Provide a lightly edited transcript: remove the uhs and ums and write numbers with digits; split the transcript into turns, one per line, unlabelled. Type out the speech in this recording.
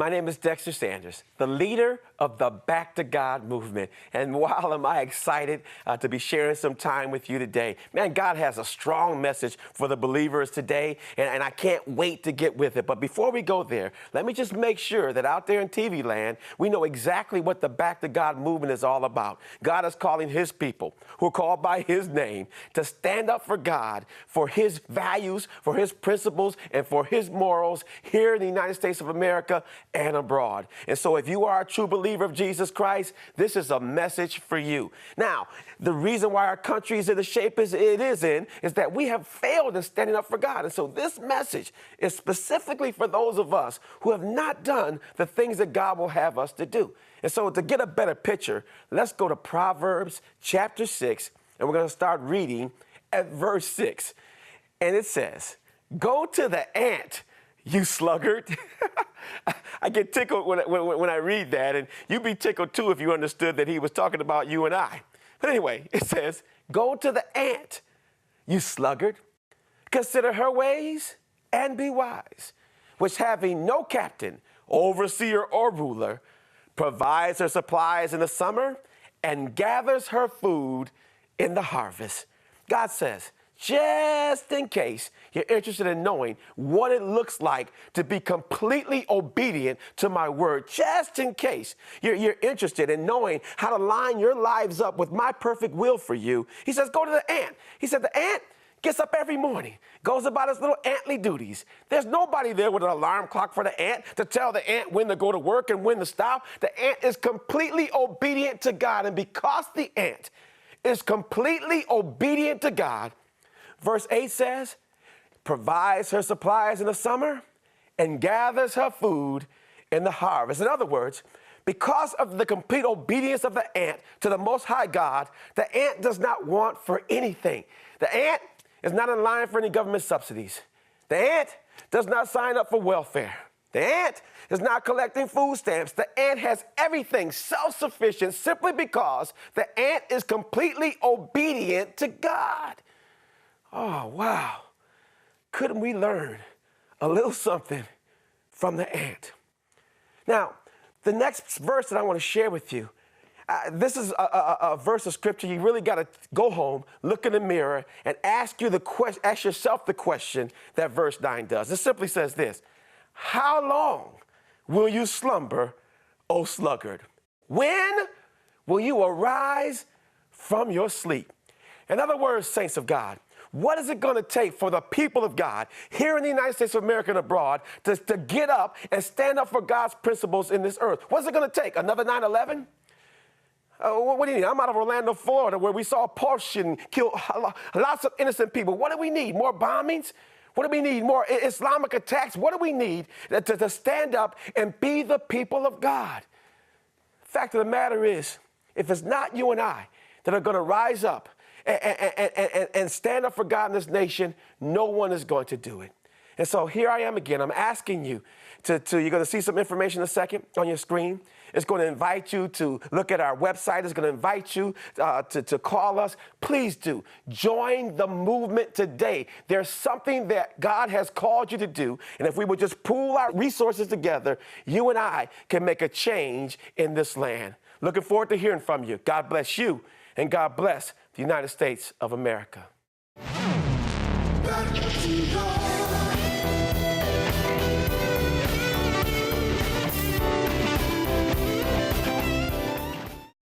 My name is Dexter Sanders, the leader of the Back to God movement. And wow, am I excited to be sharing some time with you today. Man, God has a strong message for the believers today, and I can't wait to get with it. But before we go there, let me just make sure that out there in TV land, we know exactly what the Back to God movement is all about. God is calling his people, who are called by his name, to stand up for God, for his values, for his principles, and for his morals here in the United States of America and abroad. And so if you are a true believer of Jesus Christ, this is a message for you. Now, the reason why our country is in the shape it is in is that we have failed in standing up for God. And so this message is specifically for those of us who have not done the things that God will have us to do. And so to get a better picture, let's go to Proverbs chapter 6, and we're going to start reading at verse 6. And it says, "Go to the ant, you sluggard." I get tickled when I read that, and you'd be tickled too if you understood that he was talking about you and I. But anyway, it says, "Go to the ant, you sluggard. Consider her ways and be wise, which having no captain, overseer, or ruler, provides her supplies in the summer and gathers her food in the harvest." God says, just in case you're interested in knowing what it looks like to be completely obedient to my word, just in case you're interested in knowing how to line your lives up with my perfect will for you, he says, go to the ant. He said the ant gets up every morning, goes about his little antly duties. There's nobody there with an alarm clock for the ant to tell the ant when to go to work and when to stop. The ant is completely obedient to God, and because the ant is completely obedient to God, verse 8 says, provides her supplies in the summer and gathers her food in the harvest. In other words, because of the complete obedience of the ant to the Most High God, the ant does not want for anything. The ant is not in line for any government subsidies. The ant does not sign up for welfare. The ant is not collecting food stamps. The ant has everything self-sufficient simply because the ant is completely obedient to God. Oh, wow. Couldn't we learn a little something from the ant? Now, the next verse that I want to share with you, this is a verse of scripture you really got to go home, look in the mirror, and ask yourself the question that verse 9 does. It simply says this: how long will you slumber, O sluggard? When will you arise from your sleep? In other words, saints of God, what is it going to take for the people of God here in the United States of America and abroad to get up and stand up for God's principles in this earth? What's it going to take? Another 9/11? What do you need? I'm out of Orlando, Florida, where we saw Porsche kill lots of innocent people. What do we need? More bombings? What do we need? More Islamic attacks? What do we need to stand up and be the people of God? Fact of the matter is, if it's not you and I that are going to rise up and stand up for God in this nation, no one is going to do it. And so here I am again. I'm asking you you're going to see some information in a second on your screen. It's going to invite you to look at our website. It's going to invite you to call us. Please do. Join the movement today. There's something that God has called you to do. And if we would just pool our resources together, you and I can make a change in this land. Looking forward to hearing from you. God bless you, and God bless the United States of America.
Back to God.